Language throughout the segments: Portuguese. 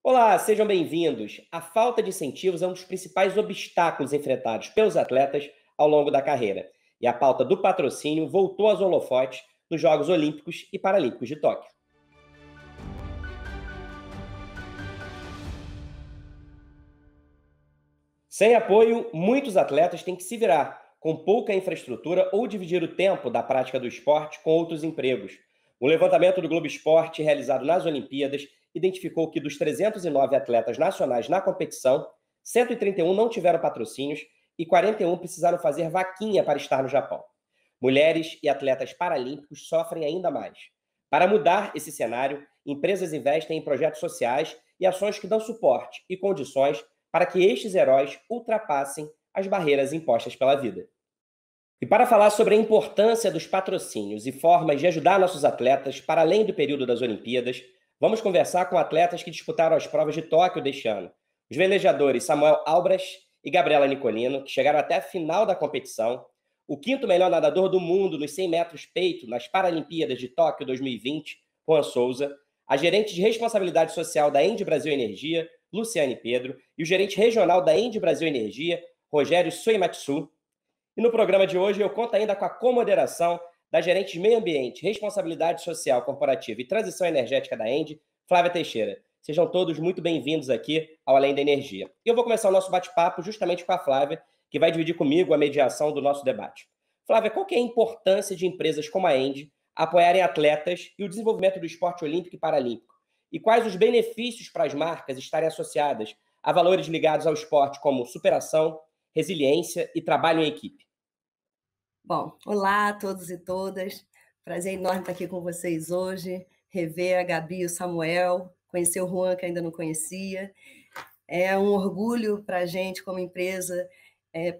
Olá, sejam bem-vindos. A falta de incentivos é um dos principais obstáculos enfrentados pelos atletas ao longo da carreira. E a pauta do patrocínio voltou aos holofotes nos Jogos Olímpicos e Paralímpicos de Tóquio. Sem apoio, muitos atletas têm que se virar, com pouca infraestrutura ou dividir o tempo da prática do esporte com outros empregos. Um levantamento do Globo Esporte, realizado nas Olimpíadas, identificou que dos 309 atletas nacionais na competição, 131 não tiveram patrocínios e 41 precisaram fazer vaquinha para estar no Japão. Mulheres e atletas paralímpicos sofrem ainda mais. Para mudar esse cenário, empresas investem em projetos sociais e ações que dão suporte e condições para que estes heróis ultrapassem as barreiras impostas pela vida. E para falar sobre a importância dos patrocínios e formas de ajudar nossos atletas para além do período das Olimpíadas, vamos conversar com atletas que disputaram as provas de Tóquio deste ano. Os velejadores Samuel Albrecht e Gabriela Nicolino, que chegaram até a final da competição, o quinto melhor nadador do mundo nos 100 metros peito nas Paralimpíadas de Tóquio 2020, Juan Souza, a gerente de responsabilidade social da Endy Brasil Energia, Luciane Pedro, e o gerente regional da Endy Brasil Energia, Rogério Suematsu. E no programa de hoje eu conto ainda com a comoderação da gerente de Meio Ambiente, Responsabilidade Social Corporativa e Transição Energética da Endy, Flávia Teixeira. Sejam todos muito bem-vindos aqui ao Além da Energia. E eu vou começar o nosso bate-papo justamente com a Flávia, que vai dividir comigo a mediação do nosso debate. Flávia, qual que é a importância de empresas como a Endy apoiarem atletas e o desenvolvimento do esporte olímpico e paralímpico? E quais os benefícios para as marcas estarem associadas a valores ligados ao esporte, como superação, resiliência e trabalho em equipe? Bom, olá a todos e todas. Prazer enorme estar aqui com vocês hoje, rever a Gabi e o Samuel, conhecer o Juan, que ainda não conhecia. É um orgulho para a gente, como empresa,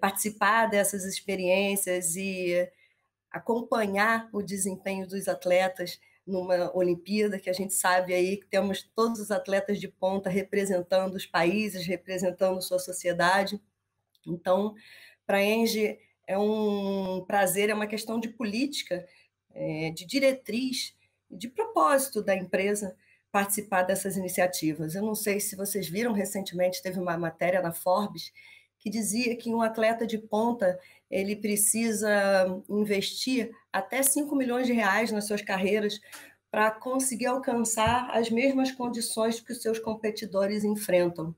participar dessas experiências e acompanhar o desempenho dos atletas numa Olimpíada, que a gente sabe aí que temos todos os atletas de ponta representando os países, representando sua sociedade. Então, para a Engie é um prazer, é uma questão de política, de diretriz, de propósito da empresa participar dessas iniciativas. Eu não sei se vocês viram, recentemente teve uma matéria na Forbes que dizia que um atleta de ponta ele precisa investir até 5 milhões de reais nas suas carreiras para conseguir alcançar as mesmas condições que os seus competidores enfrentam.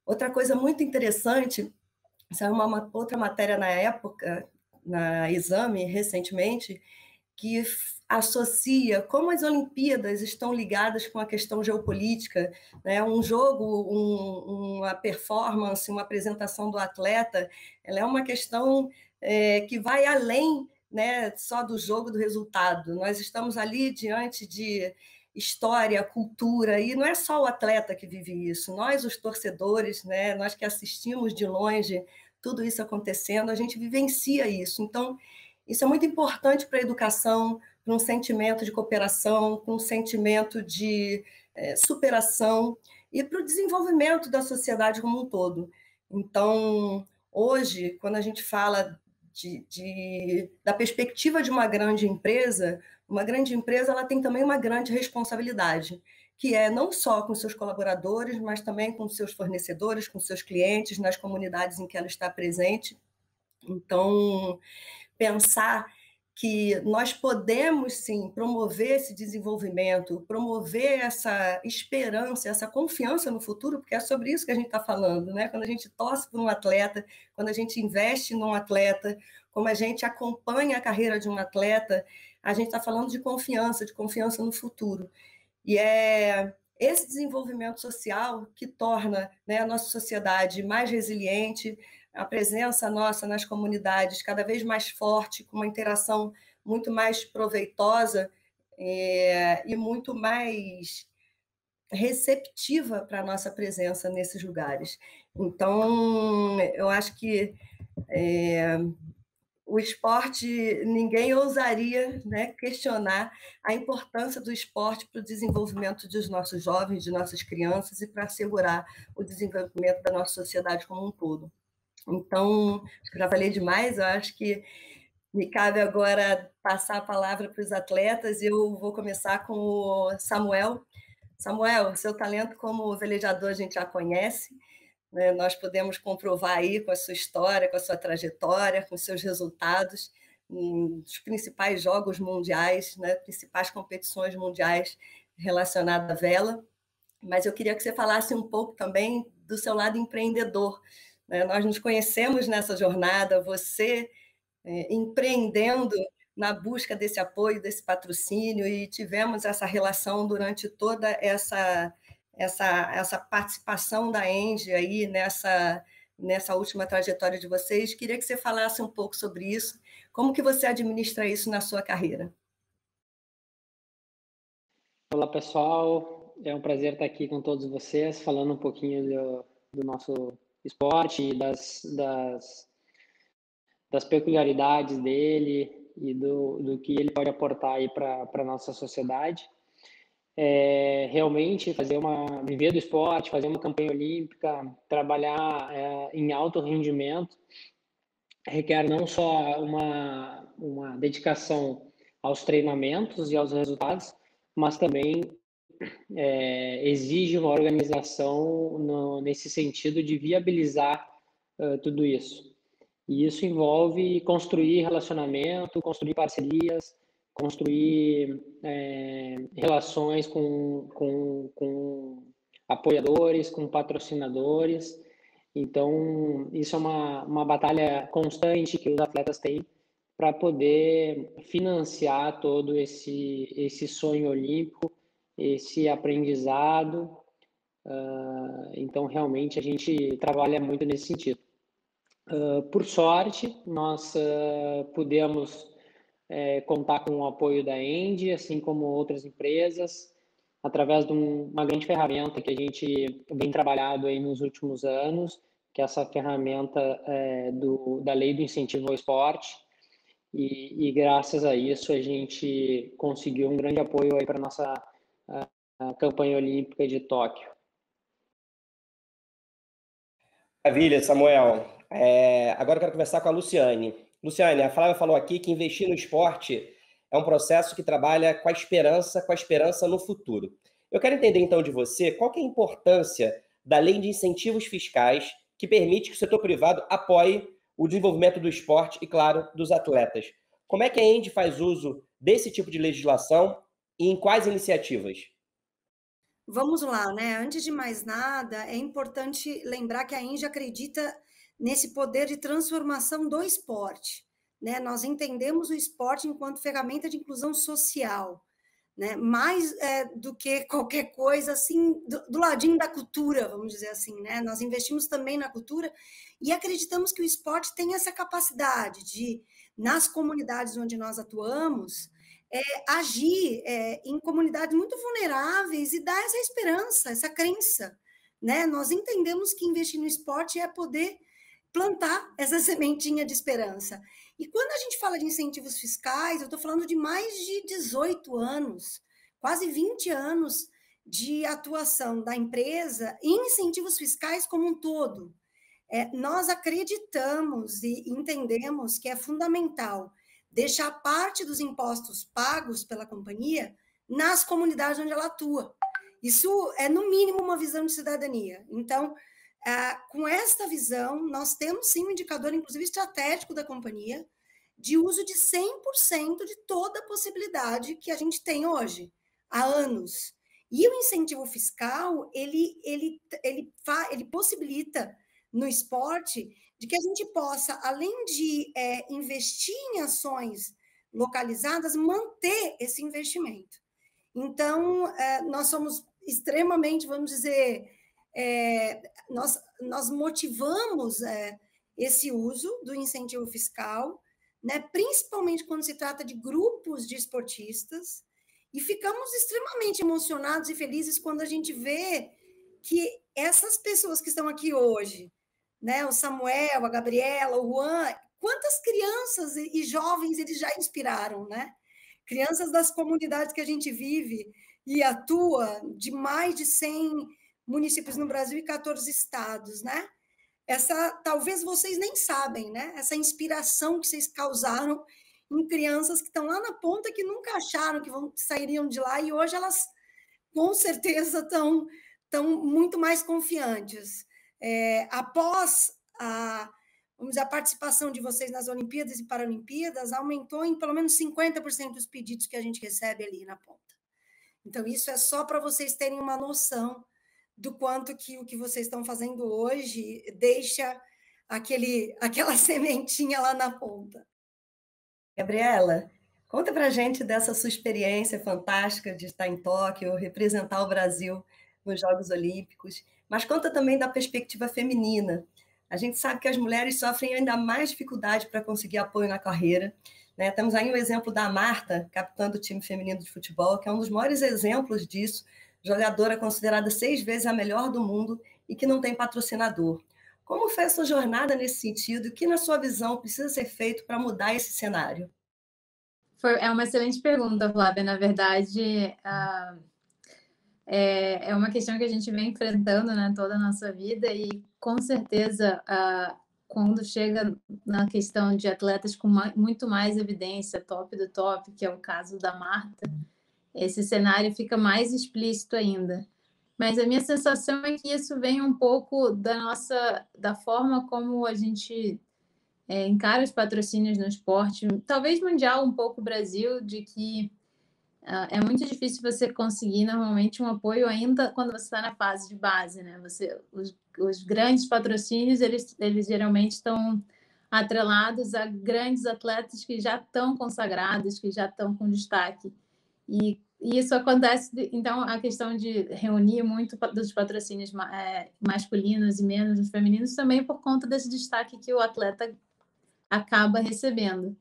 Outra coisa muito interessante, saiu uma outra matéria na época, na Exame, recentemente, que associa como as Olimpíadas estão ligadas com a questão geopolítica, né? Um jogo, uma performance, uma apresentação do atleta, ela é uma questão que vai além, né, só do jogo, do resultado. Nós estamos ali diante de história, cultura, e não é só o atleta que vive isso, nós, os torcedores, né, nós que assistimos de longe tudo isso acontecendo, a gente vivencia isso. Então, isso é muito importante para a educação, para um sentimento de cooperação, para um sentimento de superação e para o desenvolvimento da sociedade como um todo. Então, hoje, quando a gente fala da perspectiva de uma grande empresa ela tem também uma grande responsabilidade, que é não só com seus colaboradores, mas também com seus fornecedores, com seus clientes, nas comunidades em que ela está presente. Então, pensar que nós podemos, sim, promover esse desenvolvimento, promover essa esperança, essa confiança no futuro, porque é sobre isso que a gente está falando, né? Quando a gente torce por um atleta, quando a gente investe num atleta, como a gente acompanha a carreira de um atleta, a gente está falando de confiança no futuro. E é esse desenvolvimento social que torna, né, a nossa sociedade mais resiliente, a presença nossa nas comunidades cada vez mais forte, com uma interação muito mais proveitosa e muito mais receptiva para a nossa presença nesses lugares. Então, eu acho que o esporte, ninguém ousaria, né, questionar a importância do esporte para o desenvolvimento dos nossos jovens, de nossas crianças e para assegurar o desenvolvimento da nossa sociedade como um todo. Então, acho que eu já falei demais, eu acho que me cabe agora passar a palavra para os atletas e eu vou começar com o Samuel. Samuel, seu talento como velejador a gente já conhece, né? Nós podemos comprovar aí com a sua história, com a sua trajetória, com os seus resultados nos principais jogos mundiais, né? Principais competições mundiais relacionadas à vela. Mas eu queria que você falasse um pouco também do seu lado empreendedor, né? Nós nos conhecemos nessa jornada, você empreendendo na busca desse apoio, desse patrocínio, e tivemos essa relação durante toda essa participação da Engie aí nessa última trajetória de vocês. Queria que você falasse um pouco sobre isso, como que você administra isso na sua carreira. Olá, pessoal. É um prazer estar aqui com todos vocês, falando um pouquinho do nosso esporte e das peculiaridades dele e do que ele pode aportar aí para a nossa sociedade. Realmente viver do esporte, fazer uma campanha olímpica, trabalhar em alto rendimento, requer não só uma dedicação aos treinamentos e aos resultados, mas também exige uma organização nesse sentido de viabilizar tudo isso. E isso envolve construir relacionamento, construir parcerias, construir relações com apoiadores, com patrocinadores. Então, isso é uma batalha constante que os atletas têm para poder financiar todo esse sonho olímpico, esse aprendizado. Então, realmente, a gente trabalha muito nesse sentido. Por sorte, nós pudemos contar com o apoio da Engie, assim como outras empresas, através de uma grande ferramenta que a gente vem trabalhando aí nos últimos anos, que é essa ferramenta da Lei do Incentivo ao Esporte, e graças a isso a gente conseguiu um grande apoio aí para a nossa campanha olímpica de Tóquio. Maravilha, Samuel. Agora eu quero conversar com a Luciane. Luciane, a Flávia falou aqui que investir no esporte é um processo que trabalha com a esperança no futuro. Eu quero entender então de você qual que é a importância da lei de incentivos fiscais que permite que o setor privado apoie o desenvolvimento do esporte e, claro, dos atletas. Como é que a Engie faz uso desse tipo de legislação e em quais iniciativas? Vamos lá, né? Antes de mais nada, é importante lembrar que a Engie acredita nesse poder de transformação do esporte, né? Nós entendemos o esporte enquanto ferramenta de inclusão social, né? Mais do que qualquer coisa, assim, do ladinho da cultura, vamos dizer assim, né? Nós investimos também na cultura e acreditamos que o esporte tem essa capacidade de, nas comunidades onde nós atuamos, agir em comunidades muito vulneráveis e dar essa esperança, essa crença, né? Nós entendemos que investir no esporte é poder plantar essa sementinha de esperança. E quando a gente fala de incentivos fiscais, eu estou falando de mais de 18 anos, quase 20 anos de atuação da empresa em incentivos fiscais como um todo. Nós acreditamos e entendemos que é fundamental deixar parte dos impostos pagos pela companhia nas comunidades onde ela atua. Isso é, no mínimo, uma visão de cidadania. Então, com esta visão, nós temos, sim, um indicador, inclusive, estratégico da companhia, de uso de 100% de toda a possibilidade que a gente tem hoje, há anos. E o incentivo fiscal, ele possibilita no esporte de que a gente possa, além de investir em ações localizadas, manter esse investimento. Então, nós somos extremamente, vamos dizer, nós motivamos esse uso do incentivo fiscal, né, principalmente quando se trata de grupos de esportistas, e ficamos extremamente emocionados e felizes quando a gente vê que essas pessoas que estão aqui hoje, né, o Samuel, a Gabriela, o Juan, quantas crianças e jovens eles já inspiraram, né? Crianças das comunidades que a gente vive e atua, de mais de 100 municípios no Brasil e 14 estados, né? Talvez vocês nem sabem, né? Essa inspiração que vocês causaram em crianças que estão lá na ponta, que nunca acharam que sairiam de lá, e hoje elas com certeza estão muito mais confiantes. Após vamos dizer, a participação de vocês nas Olimpíadas e Paralimpíadas, aumentou em pelo menos 50% dos pedidos que a gente recebe ali na ponta. Então, isso é só para vocês terem uma noção do quanto que o que vocês estão fazendo hoje deixa aquela sementinha lá na ponta. Gabriela, conta para a gente dessa sua experiência fantástica de estar em Tóquio, representar o Brasil nos Jogos Olímpicos, mas conta também da perspectiva feminina. A gente sabe que as mulheres sofrem ainda mais dificuldade para conseguir apoio na carreira, né? Temos aí o exemplo da Marta, capitã do time feminino de futebol, que é um dos maiores exemplos disso, jogadora considerada 6 vezes a melhor do mundo e que não tem patrocinador. Como foi a sua jornada nesse sentido? O que, na sua visão, precisa ser feito para mudar esse cenário? É uma excelente pergunta, Flávia. Na verdade, é uma questão que a gente vem enfrentando, né, toda a nossa vida e, com certeza, quando chega na questão de atletas com muito mais evidência, top do top, que é o caso da Marta, esse cenário fica mais explícito ainda. Mas a minha sensação é que isso vem um pouco da forma como a gente encara os patrocínios no esporte, talvez mundial, um pouco Brasil, de que é muito difícil você conseguir normalmente um apoio ainda quando você está na fase de base, né? Os grandes patrocínios, eles geralmente estão atrelados a grandes atletas que já estão consagrados, que já estão com destaque. E isso acontece, então, a questão de reunir muito dos patrocínios masculinos e menos os femininos também por conta desse destaque que o atleta acaba recebendo.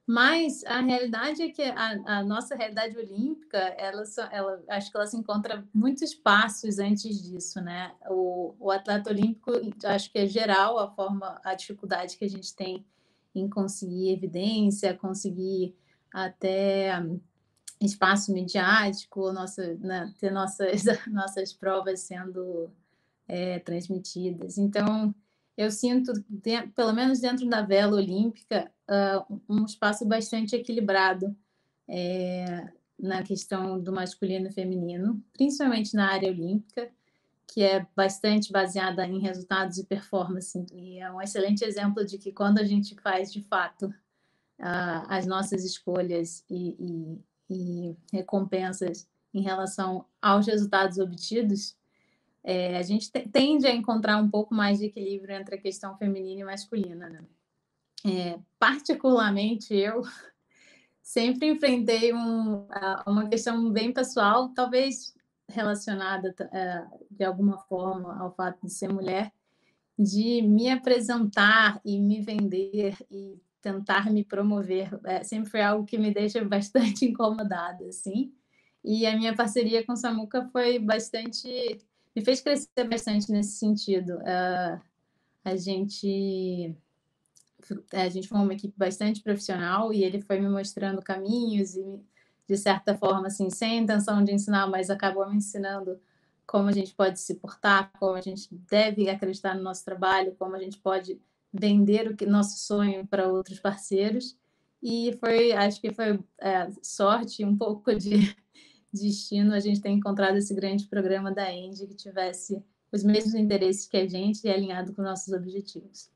Mas a realidade é que a nossa realidade olímpica, acho que ela se encontra muitos passos antes disso, né? O atleta olímpico, acho que é geral a dificuldade que a gente tem em conseguir evidência, conseguir até espaço midiático, ter nossas provas sendo transmitidas. Então, eu sinto, pelo menos dentro da vela olímpica, um espaço bastante equilibrado na questão do masculino e feminino, principalmente na área olímpica, que é bastante baseada em resultados e performance. E é um excelente exemplo de que quando a gente faz, de fato, as nossas escolhas e recompensas em relação aos resultados obtidos, a gente tende a encontrar um pouco mais de equilíbrio entre a questão feminina e masculina, né? Particularmente, eu sempre enfrentei uma questão bem pessoal, talvez relacionada de alguma forma ao fato de ser mulher, de me apresentar e me vender e tentar me promover. Sempre foi algo que me deixa bastante incomodada, assim. E a minha parceria com o Samuca foi me fez crescer bastante nesse sentido. A gente foi uma equipe bastante profissional e ele foi me mostrando caminhos e, de certa forma, assim, sem a intenção de ensinar, mas acabou me ensinando como a gente pode se portar, como a gente deve acreditar no nosso trabalho, como a gente pode vender o nosso sonho para outros parceiros. E acho que foi sorte, um pouco de destino, a gente ter encontrado esse grande programa da Andy que tivesse os mesmos interesses que a gente e alinhado com nossos objetivos.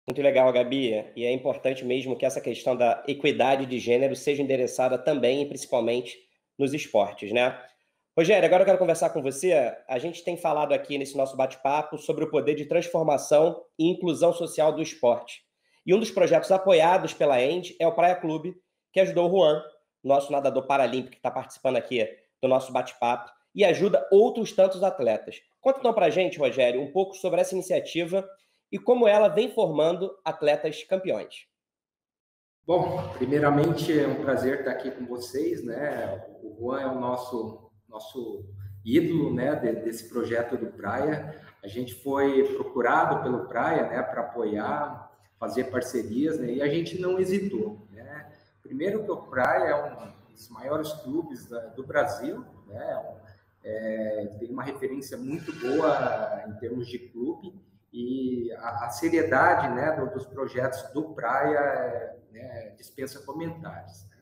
Muito legal, Gabi, e é importante mesmo que essa questão da equidade de gênero seja endereçada também e principalmente nos esportes, né? Rogério, agora eu quero conversar com você. A gente tem falado aqui nesse nosso bate-papo sobre o poder de transformação e inclusão social do esporte. E um dos projetos apoiados pela Andy é o Praia Clube, que ajudou o Juan, nosso nadador paralímpico, que está participando aqui do nosso bate-papo, e ajuda outros tantos atletas. Conta então para a gente, Rogério, um pouco sobre essa iniciativa e como ela vem formando atletas campeões. Bom, primeiramente é um prazer estar aqui com vocês, né? O Juan é o nosso ídolo, né, desse projeto do Praia. A gente foi procurado pelo Praia, né, para apoiar, fazer parcerias, né, e a gente não hesitou, né? Primeiro que o Praia é um dos maiores clubes do Brasil, né? Tem uma referência muito boa em termos de clube e a seriedade, né, dos projetos do Praia dispensa comentários, né?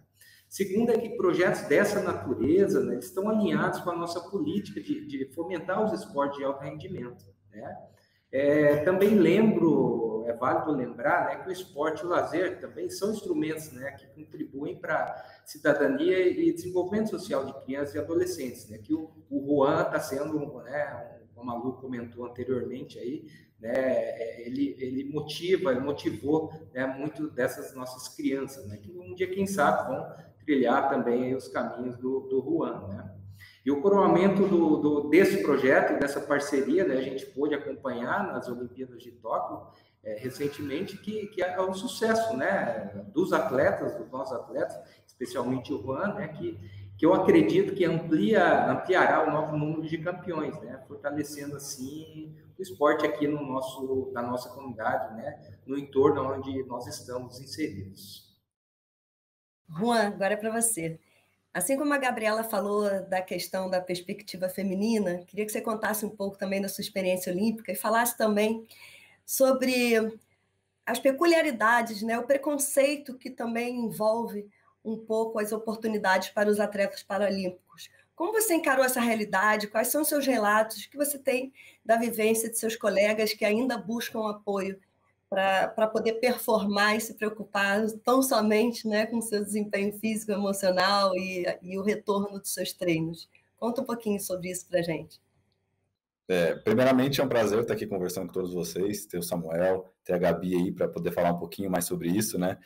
Segundo é que projetos dessa natureza, né, estão alinhados com a nossa política de fomentar os esportes de alto rendimento, né? Também é válido lembrar, né, que o esporte e o lazer também são instrumentos, né, que contribuem para a cidadania e desenvolvimento social de crianças e adolescentes, né, que o Juan está sendo, né, como a Lu comentou anteriormente aí, né, ele motivou, né, muito dessas nossas crianças, né, que um dia, quem sabe, vão trilhar também aí os caminhos do Juan, né. E o coroamento desse projeto, dessa parceria, né, a gente pôde acompanhar nas Olimpíadas de Tóquio recentemente, que é um sucesso, né, dos atletas, dos nossos atletas, especialmente o Juan, né, que eu acredito que ampliará o novo número de campeões, né, fortalecendo assim o esporte aqui na nossa comunidade, né, no entorno onde nós estamos inseridos. Juan, agora é para você. Assim como a Gabriela falou da questão da perspectiva feminina, queria que você contasse um pouco também da sua experiência olímpica e falasse também sobre as peculiaridades, né, o preconceito que também envolve um pouco as oportunidades para os atletas paralímpicos. Como você encarou essa realidade? Quais são os seus relatos que você tem da vivência de seus colegas que ainda buscam apoio para poder performar e se preocupar tão somente, né, com o seu desempenho físico, emocional e o retorno dos seus treinos? Conta um pouquinho sobre isso para a gente. Primeiramente, é um prazer estar aqui conversando com todos vocês, ter o Samuel, ter a Gabi aí para poder falar um pouquinho mais sobre isso, né?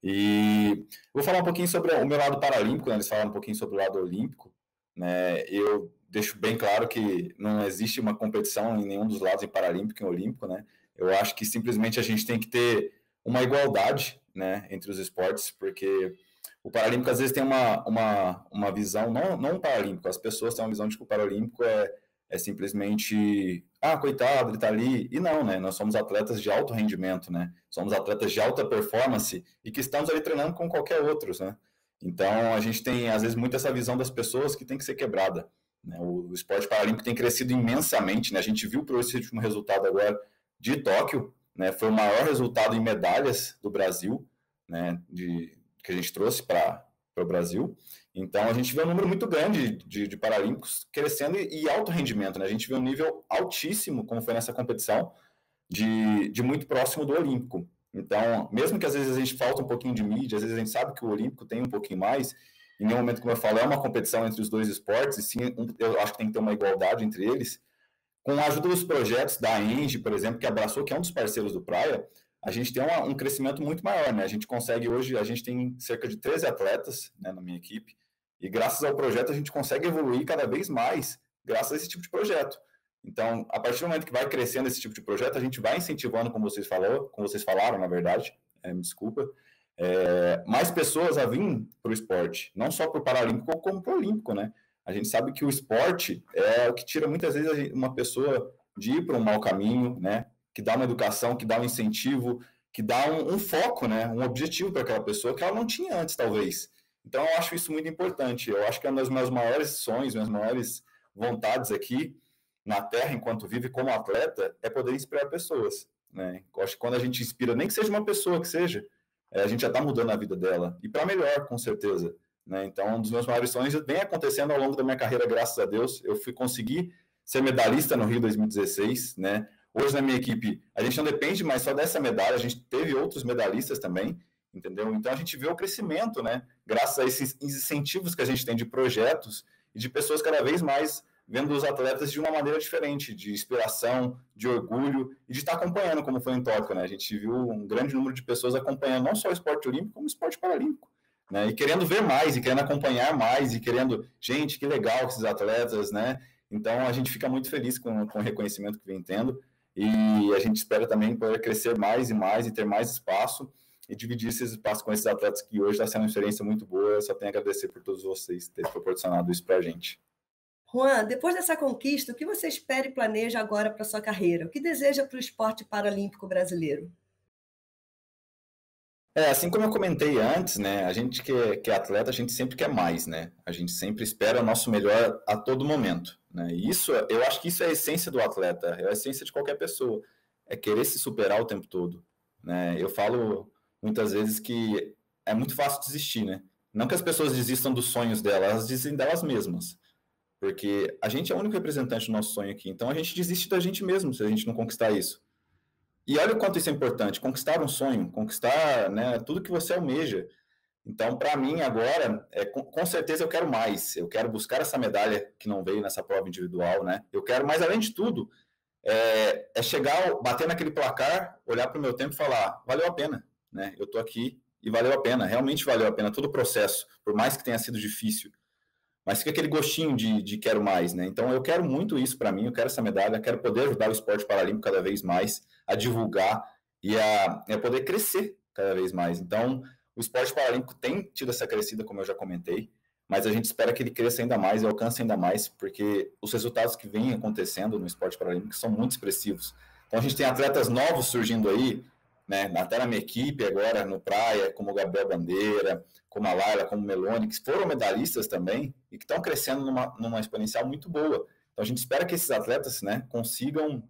E vou falar um pouquinho sobre o meu lado paralímpico, né? Eles falaram um pouquinho sobre o lado olímpico, né? Eu deixo bem claro que não existe uma competição em nenhum dos lados, em paralímpico e olímpico, né? Eu acho que simplesmente a gente tem que ter uma igualdade, né, entre os esportes, porque o paralímpico às vezes tem uma visão, não o paralímpico, as pessoas têm uma visão de que o paralímpico é simplesmente, coitado, ele está ali. E não, né? Nós somos atletas de alto rendimento, né? Somos atletas de alta performance e que estamos ali treinando com qualquer outros, né? Então, a gente tem, às vezes, muito essa visão das pessoas que tem que ser quebrada, né? O esporte paralímpico tem crescido imensamente, né? A gente viu por esse último resultado agora de Tóquio, né? Foi o maior resultado em medalhas do Brasil, né? Que a gente trouxe para o Brasil. Então, a gente vê um número muito grande de paralímpicos crescendo e alto rendimento, né? A gente vê um nível altíssimo, como foi nessa competição, de muito próximo do olímpico. Então, mesmo que às vezes a gente falta um pouquinho de mídia, às vezes a gente sabe que o olímpico tem um pouquinho mais, em nenhum momento, como eu falo, é uma competição entre os dois esportes, e sim, eu acho que tem que ter uma igualdade entre eles. Com a ajuda dos projetos da ENGE, por exemplo, que abraçou, que é um dos parceiros do Praia, a gente tem um crescimento muito maior, né? A gente consegue hoje, a gente tem cerca de 13 atletas, né, na minha equipe, e graças ao projeto a gente consegue evoluir cada vez mais, graças a esse tipo de projeto. Então, a partir do momento que vai crescendo esse tipo de projeto, a gente vai incentivando, como vocês falaram, na verdade, me desculpa, mais pessoas a vir para o esporte, não só para o paralímpico, como para o olímpico, né? A gente sabe que o esporte é o que tira muitas vezes uma pessoa de ir para um mau caminho, né? Que dá uma educação, que dá um incentivo, que dá um foco, né? Um objetivo para aquela pessoa que ela não tinha antes, talvez. Então, eu acho isso muito importante. Eu acho que é um dos meus maiores sonhos, minhas maiores vontades aqui na Terra, enquanto vive como atleta, é poder inspirar pessoas, né? Eu acho que quando a gente inspira, nem que seja uma pessoa que seja, a gente já está mudando a vida dela. E para melhor, com certeza, né? Então, um dos meus maiores sonhos vem acontecendo ao longo da minha carreira, graças a Deus. Eu consegui ser medalhista no Rio 2016, né? Hoje, na minha equipe, a gente não depende mais só dessa medalha, a gente teve outros medalhistas também, entendeu? Então, a gente vê o crescimento, né? Graças a esses incentivos que a gente tem de projetos e de pessoas cada vez mais vendo os atletas de uma maneira diferente, de inspiração, de orgulho e de estar acompanhando, como foi em Tóquio, né? A gente viu um grande número de pessoas acompanhando não só o esporte olímpico, como o esporte paralímpico, né? E querendo ver mais, e querendo acompanhar mais, e querendo, gente, que legal esses atletas, né? Então, a gente fica muito feliz com o reconhecimento que vem tendo e a gente espera também poder crescer mais e mais e ter mais espaço e dividir esses espaços com esses atletas que hoje está sendo uma experiência muito boa. Eu só tenho a agradecer por todos vocês terem proporcionado isso para a gente. Juan, depois dessa conquista, o que você espera e planeja agora para a sua carreira? O que deseja para o esporte paralímpico brasileiro? Assim como eu comentei antes, né, a gente que é atleta, a gente sempre quer mais, né? A gente sempre espera o nosso melhor a todo momento, né? E isso, eu acho que isso é a essência do atleta, é a essência de qualquer pessoa, é querer se superar o tempo todo, né? Eu falo muitas vezes que é muito fácil desistir, né? Não que as pessoas desistam dos sonhos delas, elas desistem delas mesmas. Porque a gente é o único representante do nosso sonho aqui. Então, a gente desiste da gente mesmo se a gente não conquistar isso. E olha o quanto isso é importante. Conquistar um sonho, conquistar, né, tudo que você almeja. Então, para mim, agora, com certeza eu quero mais. Eu quero buscar essa medalha que não veio nessa prova individual, né? Eu quero, mais além de tudo, chegar, bater naquele placar, olhar para o meu tempo e falar, valeu a pena, né? Eu estou aqui e valeu a pena, realmente valeu a pena todo o processo, por mais que tenha sido difícil. Mas fica aquele gostinho de quero mais, né? Então, eu quero muito isso para mim, eu quero essa medalha, quero poder ajudar o esporte paralímpico cada vez mais, a divulgar e a poder crescer cada vez mais. Então, o esporte paralímpico tem tido essa crescida, como eu já comentei, mas a gente espera que ele cresça ainda mais e alcance ainda mais, porque os resultados que vêm acontecendo no esporte paralímpico são muito expressivos. Então, a gente tem atletas novos surgindo aí, né? Até na minha equipe agora, no Praia, como o Gabriel Bandeira, como a Laila, como o Meloni, que foram medalhistas também e que estão crescendo numa exponencial muito boa. Então, a gente espera que esses atletas, né, consigam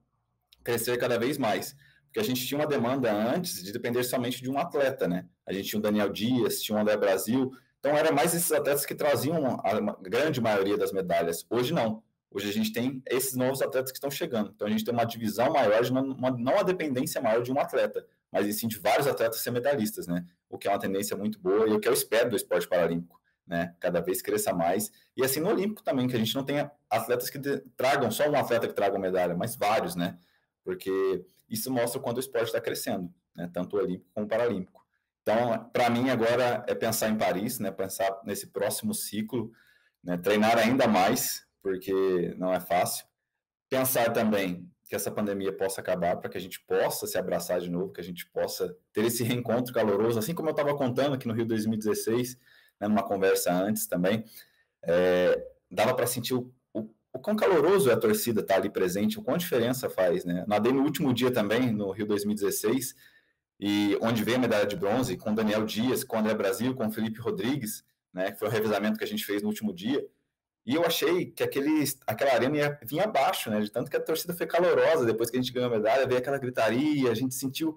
crescer cada vez mais. Porque a gente tinha uma demanda antes de depender somente de um atleta, né? A gente tinha o Daniel Dias, tinha o André Brasil, então era mais esses atletas que traziam a grande maioria das medalhas. Hoje não. Hoje a gente tem esses novos atletas que estão chegando. Então a gente tem uma divisão maior, não uma dependência maior de um atleta, mas sim de vários atletas ser medalhistas, né? O que é uma tendência muito boa e o que eu espero do esporte paralímpico, né? Cada vez cresça mais. E assim no Olímpico também, que a gente não tenha atletas que tragam, só um atleta que traga medalha, mas vários, né? Porque isso mostra o quanto o esporte está crescendo, né? Tanto o olímpico como o paralímpico. Então, para mim, agora é pensar em Paris, né? Pensar nesse próximo ciclo, né? Treinar ainda mais, porque não é fácil. Pensar também que essa pandemia possa acabar para que a gente possa se abraçar de novo, que a gente possa ter esse reencontro caloroso, assim como eu estava contando aqui no Rio 2016, né? Numa conversa antes também, dava para sentir o quão caloroso é a torcida estar ali presente, o quão diferença faz, né? Nadei no último dia também, no Rio 2016, e onde veio a medalha de bronze, com o Daniel Dias, com o André Brasil, com o Felipe Rodrigues, né? Que foi o revezamento que a gente fez no último dia. E eu achei que aquela arena ia vir abaixo, né? De tanto que a torcida foi calorosa depois que a gente ganhou a medalha, veio aquela gritaria, a gente sentiu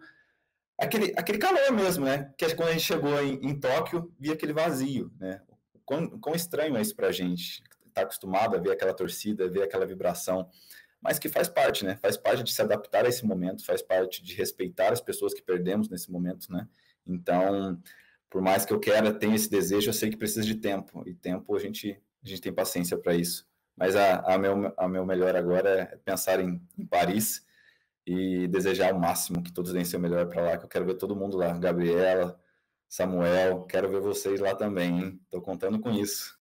aquele calor mesmo, né? Que quando a gente chegou em Tóquio, via aquele vazio, né? Quão estranho é isso pra gente, tá acostumado a ver aquela torcida, ver aquela vibração, mas que faz parte, né? Faz parte de se adaptar a esse momento, faz parte de respeitar as pessoas que perdemos nesse momento, né? Então, por mais que eu tenha esse desejo, eu sei que precisa de tempo, e tempo a gente tem paciência para isso. Mas a meu melhor agora é pensar em Paris e desejar ao máximo que todos deem seu melhor para lá, que eu quero ver todo mundo lá, Gabriela, Samuel, quero ver vocês lá também, hein? Tô contando com isso.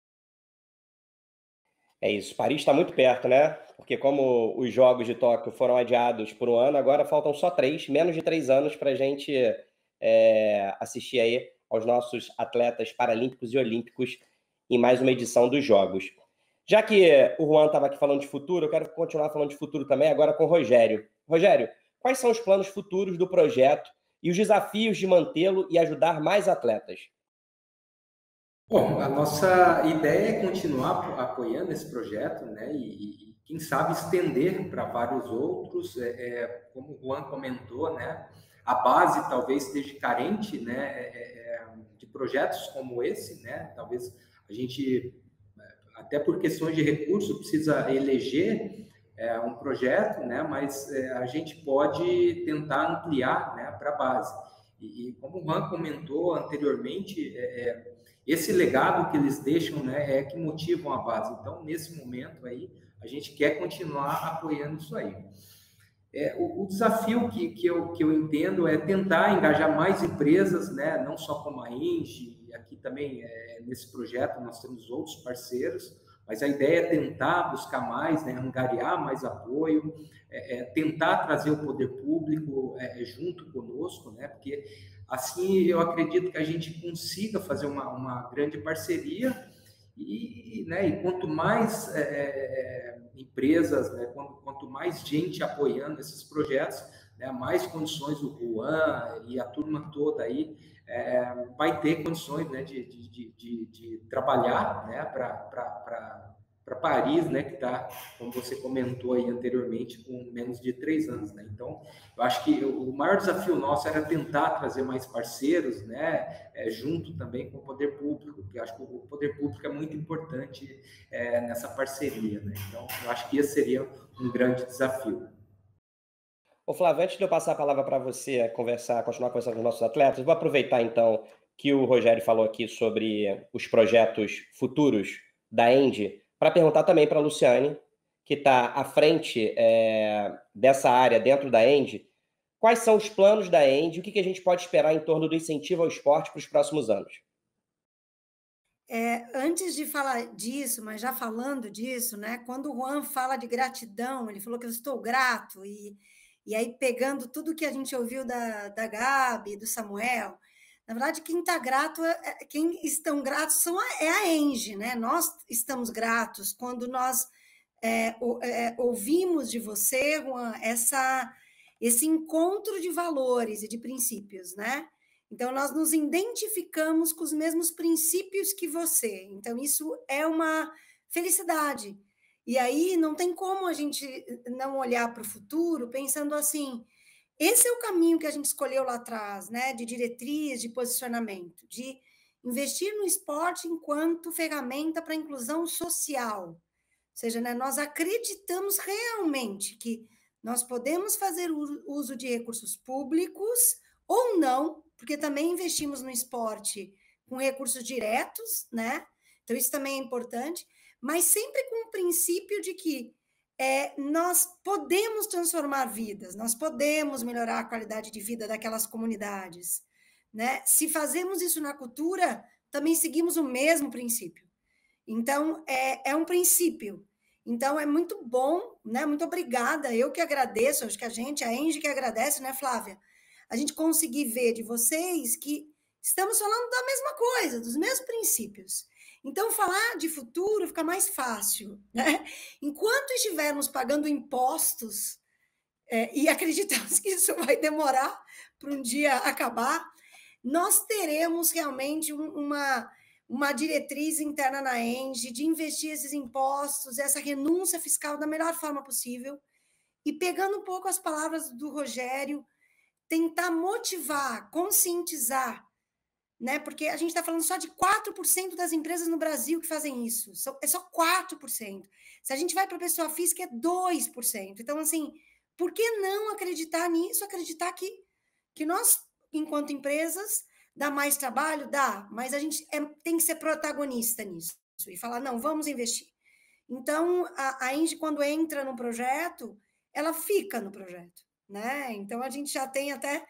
É isso, Paris está muito perto, né? Porque como os Jogos de Tóquio foram adiados por um ano, agora faltam só menos de 3 anos para a gente assistir aí aos nossos atletas paralímpicos e olímpicos em mais uma edição dos Jogos. Já que o Juan estava aqui falando de futuro, eu quero continuar falando de futuro também, agora com o Rogério. Rogério, quais são os planos futuros do projeto e os desafios de mantê-lo e ajudar mais atletas? Bom, a nossa ideia é continuar apoiando esse projeto, né? E quem sabe estender para vários outros. Como o Juan comentou, né? A base talvez esteja carente, né? De projetos como esse, né? Talvez a gente, até por questões de recurso, precisa eleger um projeto, né? Mas a gente pode tentar ampliar, né? Para a base. E como o Juan comentou anteriormente, esse legado que eles deixam, né, é que motivam a base. Então, nesse momento aí, a gente quer continuar apoiando isso aí. O desafio que eu entendo é tentar engajar mais empresas, né, não só como a Engie, aqui também nesse projeto nós temos outros parceiros, mas a ideia é tentar buscar mais, né, angariar mais apoio, tentar trazer o poder público junto conosco, né, porque assim eu acredito que a gente consiga fazer uma grande parceria e quanto mais empresas, né, quanto mais gente apoiando esses projetos, né, mais condições o Juan e a turma toda aí vai ter condições, né, de trabalhar, né, para Paris, né, que está, como você comentou aí anteriormente, com menos de 3 anos, né? Então, eu acho que o maior desafio nosso era tentar trazer mais parceiros, né, junto também com o poder público, que eu acho que o poder público é muito importante nessa parceria, né? Então, eu acho que esse seria um grande desafio. Ô Flávio, antes de eu passar a palavra para você continuar conversando com os nossos atletas, vou aproveitar então que o Rogério falou aqui sobre os projetos futuros da Engie, para perguntar também para a Luciane, que está à frente dessa área dentro da Engie, quais são os planos da Engie, o que a gente pode esperar em torno do incentivo ao esporte para os próximos anos? Antes de falar disso, mas já falando disso, né? Quando o Juan fala de gratidão, ele falou que eu estou grato, e aí pegando tudo que a gente ouviu da Gabi, do Samuel, na verdade, quem está grato, quem estão gratos é a Engie, né? Nós estamos gratos quando nós ouvimos de você, Juan, esse encontro de valores e de princípios, né? Então, nós nos identificamos com os mesmos princípios que você. Então, isso é uma felicidade. E aí, não tem como a gente não olhar para o futuro pensando assim, esse é o caminho que a gente escolheu lá atrás, né? De diretriz, de posicionamento, de investir no esporte enquanto ferramenta para a inclusão social. Ou seja, né, nós acreditamos realmente que nós podemos fazer uso de recursos públicos ou não, porque também investimos no esporte com recursos diretos, né? Então, isso também é importante, mas sempre com o princípio de que nós podemos transformar vidas, nós podemos melhorar a qualidade de vida daquelas comunidades, né? Se fazemos isso na cultura, também seguimos o mesmo princípio. Então, é um princípio. Então, é muito bom, né? Muito obrigada, eu que agradeço, acho que a Engie que agradece, né, Flávia? A gente conseguir ver de vocês que estamos falando da mesma coisa, dos mesmos princípios. Então, falar de futuro fica mais fácil, né? Enquanto estivermos pagando impostos, e acreditamos que isso vai demorar para um dia acabar, nós teremos realmente uma diretriz interna na Engie de investir esses impostos, essa renúncia fiscal da melhor forma possível, e pegando um pouco as palavras do Rogério, tentar motivar, conscientizar, né? Porque a gente está falando só de 4% das empresas no Brasil que fazem isso. É só 4%. Se a gente vai para a pessoa física, é 2%. Então, assim, por que não acreditar nisso? Acreditar que nós, enquanto empresas, dá mais trabalho? Dá, mas a gente tem que ser protagonista nisso. E falar, não, vamos investir. Então, a Engie, quando entra no projeto, ela fica no projeto, né? Então, a gente já tem até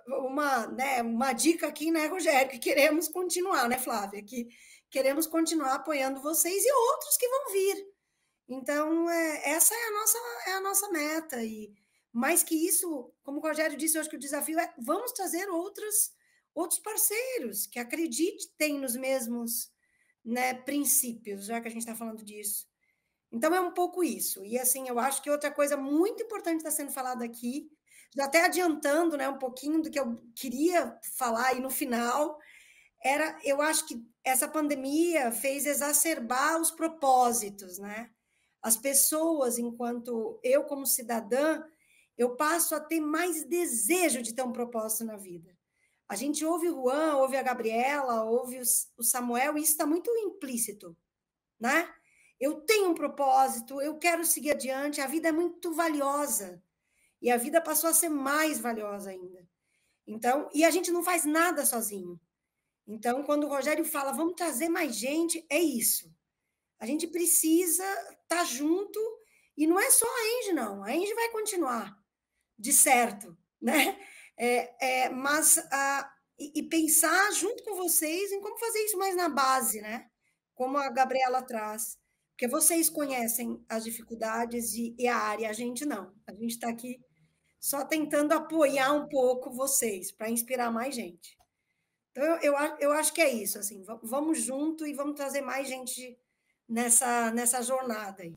uma dica aqui, né, Rogério, que queremos continuar, né, Flávia? Que queremos continuar apoiando vocês e outros que vão vir. Então, essa é a nossa meta. E mais que isso, como o Rogério disse, eu acho que o desafio é vamos trazer outros parceiros que acreditem nos mesmos, né, princípios, já que a gente está falando disso. Então, é um pouco isso. E, assim, eu acho que outra coisa muito importante está sendo falada aqui, já até adiantando, né, um pouquinho do que eu queria falar aí no final, eu acho que essa pandemia fez exacerbar os propósitos, né? As pessoas, enquanto eu, como cidadã, eu passo a ter mais desejo de ter um propósito na vida. A gente ouve o Juan, ouve a Gabriela, ouve o Samuel, e isso está muito implícito, né? Eu tenho um propósito, eu quero seguir adiante, a vida é muito valiosa. E a vida passou a ser mais valiosa ainda. Então, e a gente não faz nada sozinho. Então, quando o Rogério fala, vamos trazer mais gente, é isso. A gente precisa estar junto, e não é só a Engie, não. A Engie vai continuar, de certo, né? E pensar junto com vocês em como fazer isso mais na base, né? Como a Gabriela traz. Porque vocês conhecem as dificuldades e a área, a gente não. A gente está aqui só tentando apoiar um pouco vocês, para inspirar mais gente. Então, eu acho que é isso, assim, vamos junto e vamos trazer mais gente nessa jornada aí.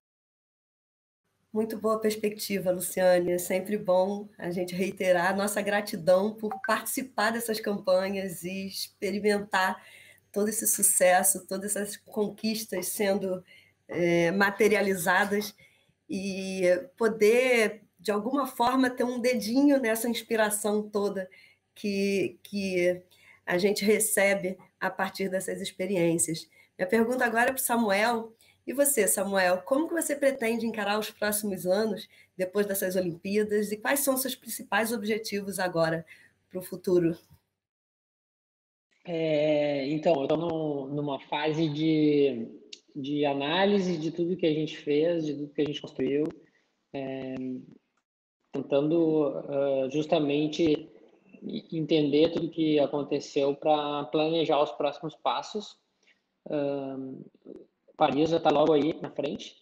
Muito boa perspectiva, Luciane. É sempre bom a gente reiterar a nossa gratidão por participar dessas campanhas e experimentar todo esse sucesso, todas essas conquistas sendo materializadas e poder, de alguma forma, ter um dedinho nessa inspiração toda que a gente recebe a partir dessas experiências. Minha pergunta agora é para o Samuel. E você, Samuel, como que você pretende encarar os próximos anos, depois dessas Olimpíadas, e quais são os seus principais objetivos agora para o futuro? Então, eu estou numa fase de análise de tudo que a gente fez, de tudo que a gente construiu, tentando justamente entender tudo que aconteceu para planejar os próximos passos. Paris já está logo aí na frente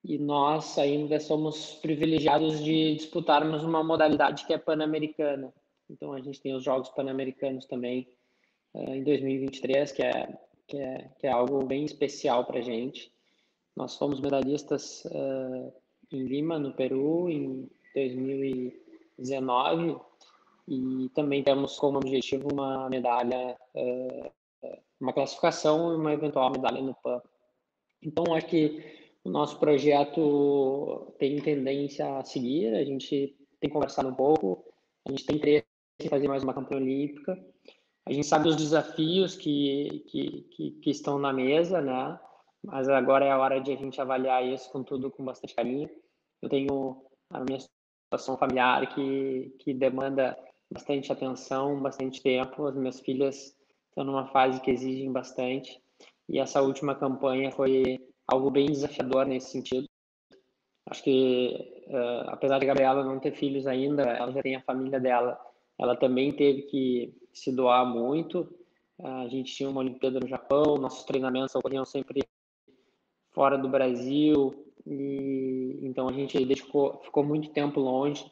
e nós ainda somos privilegiados de disputarmos uma modalidade que é pan-americana. Então, a gente tem os Jogos Pan-Americanos também em 2023, que é algo bem especial para a gente. Nós fomos medalhistas em Lima, no Peru, em 2019, e também temos como objetivo uma medalha, uma classificação e uma eventual medalha no PAN. Então, acho que o nosso projeto tem tendência a seguir, a gente tem conversado um pouco, a gente tem interesse em fazer mais uma campanha olímpica. A gente sabe os desafios que estão na mesa, né? Mas agora é a hora de a gente avaliar isso com bastante carinho. Eu tenho a minha situação familiar que demanda bastante atenção, bastante tempo. As minhas filhas estão numa fase que exigem bastante. E essa última campanha foi algo bem desafiador nesse sentido. Acho que, apesar de a Gabriela não ter filhos ainda, ela já tem a família dela. Ela também teve que se doar muito. A gente tinha uma Olimpíada no Japão, nossos treinamentos ocorriam sempre fora do Brasil, e então a gente ficou muito tempo longe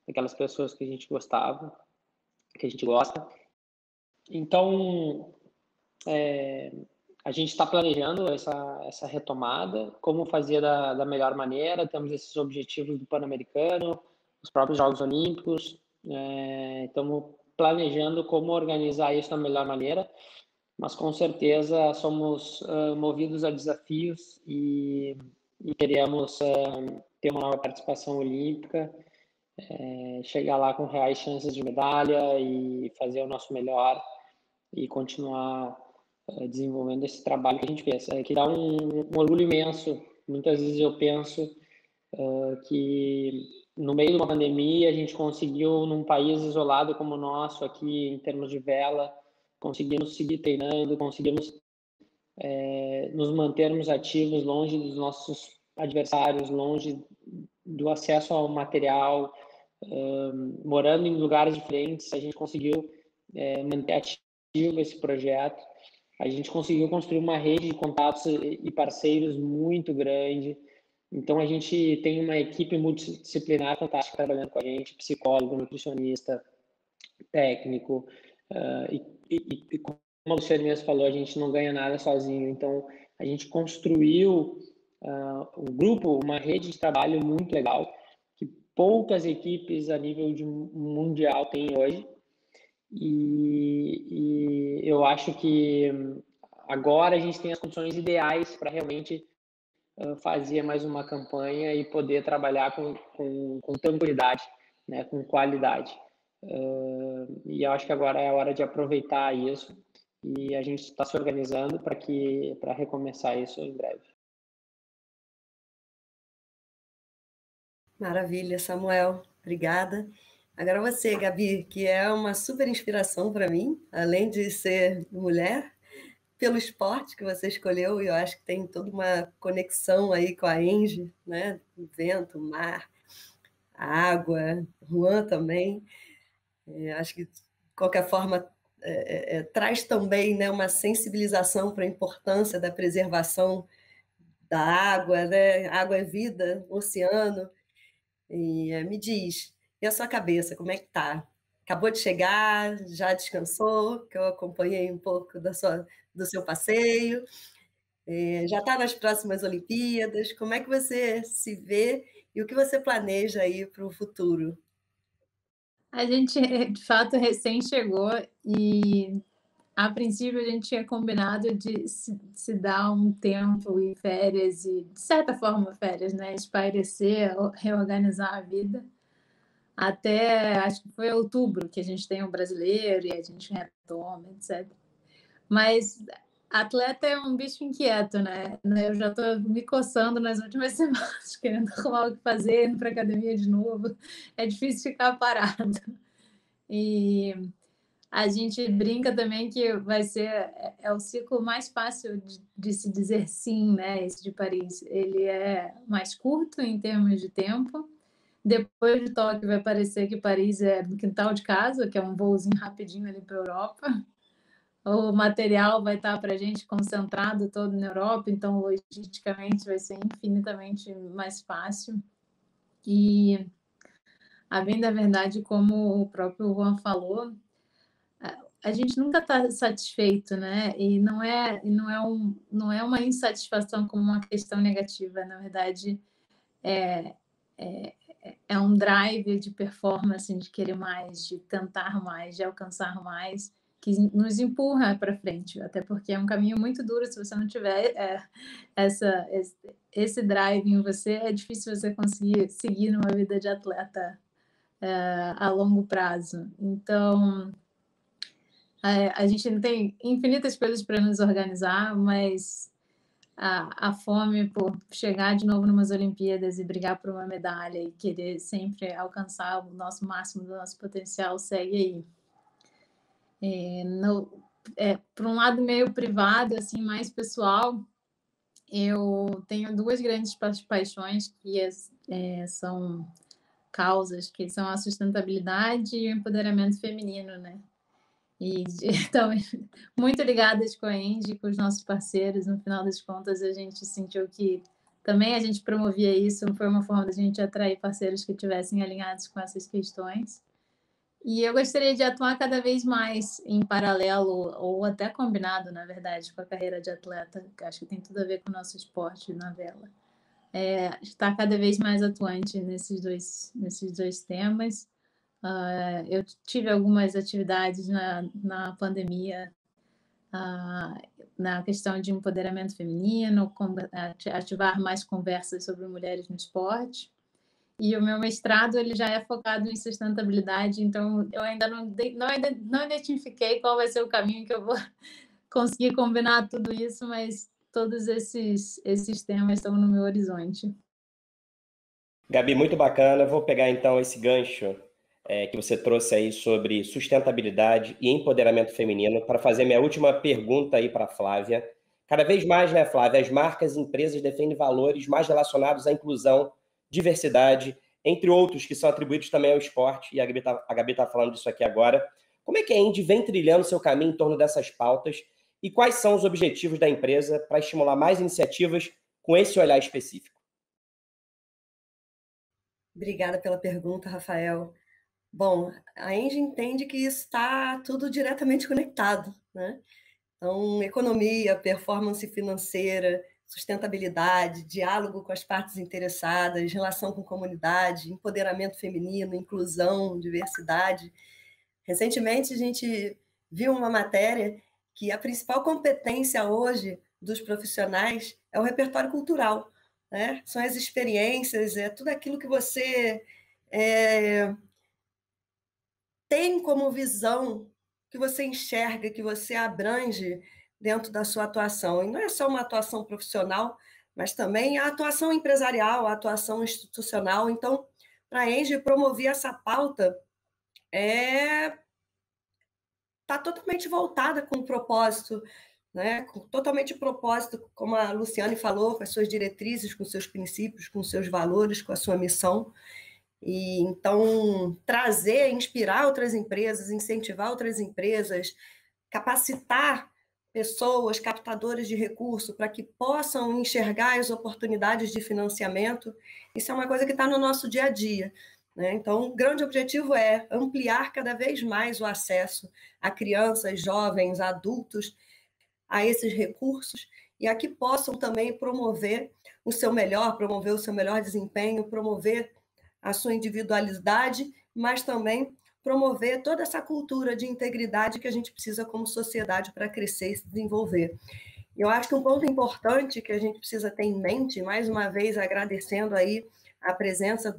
daquelas pessoas que a gente gostava, que a gente gosta. Então, a gente está planejando essa retomada, como fazer da melhor maneira. Temos esses objetivos do Pan-Americano, os próprios Jogos Olímpicos. Estamos planejando como organizar isso da melhor maneira, mas com certeza somos movidos a desafios e queremos ter uma nova participação olímpica, chegar lá com reais chances de medalha e fazer o nosso melhor e continuar desenvolvendo esse trabalho que a gente fez, que dá um orgulho imenso. Muitas vezes eu penso que no meio de uma pandemia a gente conseguiu, num país isolado como o nosso aqui, em termos de vela, conseguimos seguir treinando, conseguimos nos mantermos ativos, longe dos nossos adversários, longe do acesso ao material, morando em lugares diferentes. A gente conseguiu manter ativo esse projeto. A gente conseguiu construir uma rede de contatos e parceiros muito grande. Então, a gente tem uma equipe multidisciplinar fantástica trabalhando com a gente, psicólogo, nutricionista, técnico, e como a Luciane mesmo falou, a gente não ganha nada sozinho. Então, a gente construiu um grupo, uma rede de trabalho muito legal, que poucas equipes a nível de mundial têm hoje. E eu acho que agora a gente tem as condições ideais para realmente fazer mais uma campanha e poder trabalhar com tranquilidade, né, com qualidade. E eu acho que agora é a hora de aproveitar isso e a gente está se organizando para recomeçar isso em breve. Maravilha, Samuel. Obrigada. Agora você, Gabi, que é uma super inspiração para mim, além de ser mulher, pelo esporte que você escolheu, e eu acho que tem toda uma conexão aí com a Angie, né? O vento, o mar, a água, Juan também. Acho que, de qualquer forma, traz também, né, uma sensibilização para a importância da preservação da água, né? Água é vida, oceano. E me diz, e a sua cabeça, como é que tá? Acabou de chegar, já descansou, que eu acompanhei um pouco do seu passeio, já está nas próximas Olimpíadas, como é que você se vê e o que você planeja aí para o futuro? A gente, de fato, recém chegou e a princípio, a gente tinha combinado de se dar um tempo e férias, e, de certa forma, férias, né? Espairecer, reorganizar a vida. Até, acho que foi outubro que a gente tem o brasileiro e a gente retoma, etc. Mas atleta é um bicho inquieto, né? Eu já estou me coçando nas últimas semanas, querendo arrumar o que fazer, indo para a academia de novo. É difícil ficar parado. E a gente brinca também que vai ser o ciclo mais fácil de se dizer sim, né? Esse de Paris. Ele é mais curto em termos de tempo. Depois de Tóquio vai parecer que Paris é no quintal de casa, que é um voozinho rapidinho ali para a Europa. O material vai estar para a gente concentrado todo na Europa, então logisticamente vai ser infinitamente mais fácil. E, a bem da verdade, como o próprio Juan falou, a gente nunca está satisfeito, né? E não é uma insatisfação como uma questão negativa, na verdade, é um drive de performance, de querer mais, de tentar mais, de alcançar mais, que nos empurra para frente, até porque é um caminho muito duro. Se você não tiver esse drive em você, é difícil você conseguir seguir numa vida de atleta a longo prazo. Então, a gente não tem infinitas coisas para nos organizar, mas a fome por chegar de novo numas Olimpíadas e brigar por uma medalha e querer sempre alcançar o nosso máximo do nosso potencial segue aí. Por um lado meio privado, assim, mais pessoal, eu tenho duas grandes paixões que são causas, que são a sustentabilidade e o empoderamento feminino, né? E então, muito ligadas com a Engie, com os nossos parceiros. No final das contas, a gente sentiu que também a gente promovia isso, foi uma forma da gente atrair parceiros que estivessem alinhados com essas questões. E eu gostaria de atuar cada vez mais em paralelo, ou até combinado, na verdade, com a carreira de atleta, que acho que tem tudo a ver com o nosso esporte na vela. Estar cada vez mais atuante nesses dois temas. Eu tive algumas atividades na pandemia, na questão de empoderamento feminino, ativar mais conversas sobre mulheres no esporte. E o meu mestrado ele já é focado em sustentabilidade, então eu ainda não identifiquei qual vai ser o caminho que eu vou conseguir combinar tudo isso, mas todos esses temas estão no meu horizonte. Gabi, muito bacana. Vou pegar então esse gancho que você trouxe aí sobre sustentabilidade e empoderamento feminino para fazer minha última pergunta aí para a Flávia. Cada vez mais, né, Flávia, as marcas e empresas defendem valores mais relacionados à inclusão, diversidade, entre outros que são atribuídos também ao esporte, e a Gabi está falando disso aqui agora. Como é que a Engie vem trilhando seu caminho em torno dessas pautas e quais são os objetivos da empresa para estimular mais iniciativas com esse olhar específico? Obrigada pela pergunta, Rafael. Bom, a Engie entende que isso está tudo diretamente conectado, né? Então, economia, performance financeira, sustentabilidade, diálogo com as partes interessadas, relação com comunidade, empoderamento feminino, inclusão, diversidade. Recentemente, a gente viu uma matéria que a principal competência hoje dos profissionais é o repertório cultural, né? São as experiências, tudo aquilo que você tem como visão, que você enxerga, que você abrange dentro da sua atuação. E não é só uma atuação profissional, mas também a atuação empresarial, a atuação institucional. Então, para a Engie promover essa pauta está totalmente voltada com o propósito, né? Totalmente propósito, como a Luciane falou, com as suas diretrizes, com seus princípios, com seus valores, com a sua missão. E então trazer, inspirar outras empresas, incentivar outras empresas, capacitar pessoas, captadores de recursos, para que possam enxergar as oportunidades de financiamento, isso é uma coisa que está no nosso dia a dia, né? Então, o grande objetivo é ampliar cada vez mais o acesso a crianças, jovens, adultos, a esses recursos, e a que possam também promover o seu melhor desempenho, promover a sua individualidade, mas também promover toda essa cultura de integridade que a gente precisa como sociedade para crescer e se desenvolver. Eu acho que um ponto importante que a gente precisa ter em mente, mais uma vez agradecendo aí a presença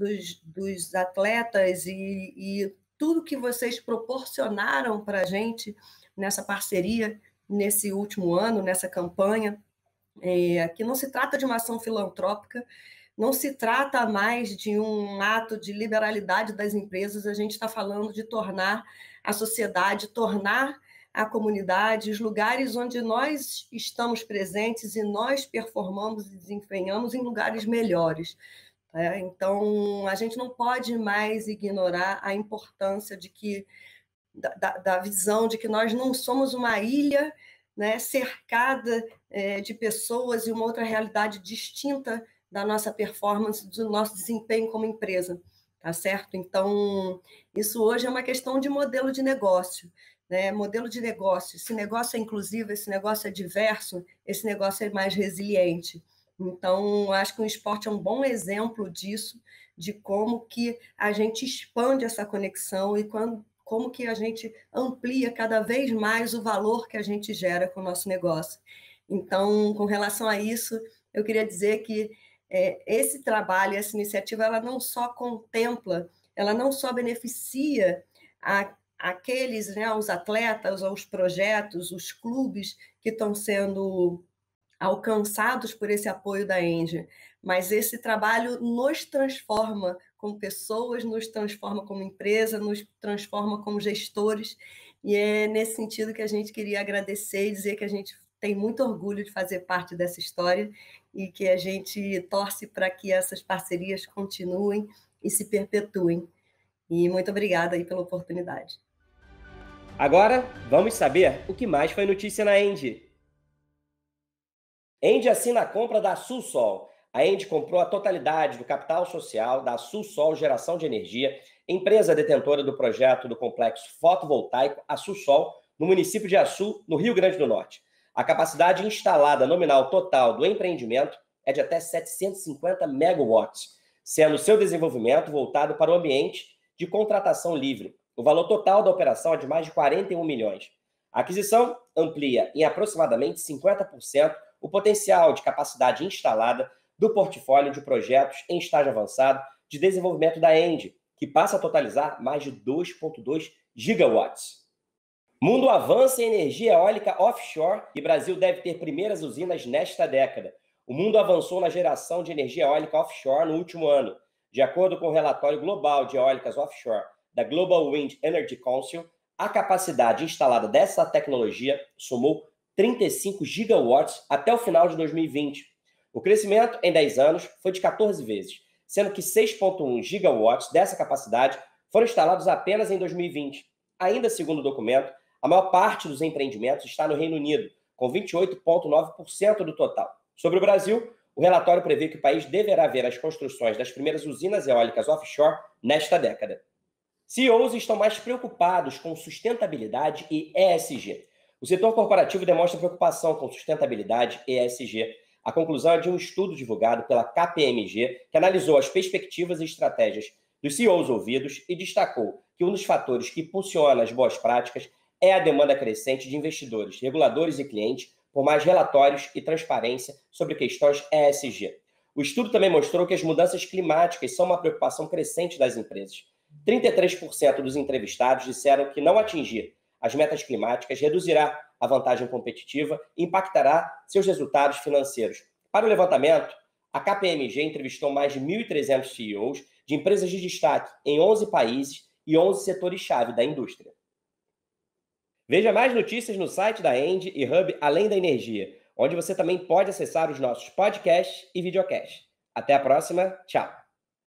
dos atletas e tudo que vocês proporcionaram para a gente nessa parceria, nesse último ano, nessa campanha, que não se trata de uma ação filantrópica, não se trata mais de um ato de liberalidade das empresas, a gente está falando de tornar a sociedade, tornar a comunidade, os lugares onde nós estamos presentes e nós performamos e desempenhamos em lugares melhores. Então, a gente não pode mais ignorar a importância da visão de que nós não somos uma ilha, né, cercada de pessoas e uma outra realidade distinta da nossa performance, do nosso desempenho como empresa, tá certo? Então, isso hoje é uma questão de modelo de negócio, né? Modelo de negócio, esse negócio é inclusivo, esse negócio é diverso, esse negócio é mais resiliente. Então, acho que o esporte é um bom exemplo disso, de como que a gente expande essa conexão e como que a gente amplia cada vez mais o valor que a gente gera com o nosso negócio. Então, com relação a isso, eu queria dizer que esse trabalho, essa iniciativa, ela não só contempla, ela não só beneficia aqueles, né, os atletas, os projetos, os clubes que estão sendo alcançados por esse apoio da ENGIE, mas esse trabalho nos transforma como pessoas, nos transforma como empresa, nos transforma como gestores, e é nesse sentido que a gente queria agradecer e dizer que a gente tem muito orgulho de fazer parte dessa história e que a gente torce para que essas parcerias continuem e se perpetuem. E muito obrigada aí pela oportunidade. Agora, vamos saber o que mais foi notícia na ENGIE. ENGIE assina a compra da Sul-Sol. A ENGIE comprou a totalidade do capital social da Sul-Sol Geração de Energia, empresa detentora do projeto do complexo fotovoltaico A Sul-Sol, no município de Açu, no Rio Grande do Norte. A capacidade instalada nominal total do empreendimento é de até 750 megawatts, sendo seu desenvolvimento voltado para o ambiente de contratação livre. O valor total da operação é de mais de 41 milhões. A aquisição amplia em aproximadamente 50% o potencial de capacidade instalada do portfólio de projetos em estágio avançado de desenvolvimento da ENGIE, que passa a totalizar mais de 2,2 gigawatts. Mundo avança em energia eólica offshore e Brasil deve ter primeiras usinas nesta década. O mundo avançou na geração de energia eólica offshore no último ano. De acordo com o relatório global de eólicas offshore da Global Wind Energy Council, a capacidade instalada dessa tecnologia somou 35 gigawatts até o final de 2020. O crescimento em 10 anos foi de 14 vezes, sendo que 6,1 gigawatts dessa capacidade foram instalados apenas em 2020. Ainda segundo o documento, a maior parte dos empreendimentos está no Reino Unido, com 28,9% do total. Sobre o Brasil, o relatório prevê que o país deverá ver as construções das primeiras usinas eólicas offshore nesta década. CEOs estão mais preocupados com sustentabilidade e ESG. O setor corporativo demonstra preocupação com sustentabilidade e ESG. A conclusão é de um estudo divulgado pela KPMG, que analisou as perspectivas e estratégias dos CEOs ouvidos e destacou que um dos fatores que impulsiona as boas práticas é a demanda crescente de investidores, reguladores e clientes por mais relatórios e transparência sobre questões ESG. O estudo também mostrou que as mudanças climáticas são uma preocupação crescente das empresas. 33% dos entrevistados disseram que não atingir as metas climáticas reduzirá a vantagem competitiva e impactará seus resultados financeiros. Para o levantamento, a KPMG entrevistou mais de 1.300 CEOs de empresas de destaque em 11 países e 11 setores-chave da indústria. Veja mais notícias no site da ENGIE e Hub Além da Energia, onde você também pode acessar os nossos podcasts e videocasts. Até a próxima, tchau!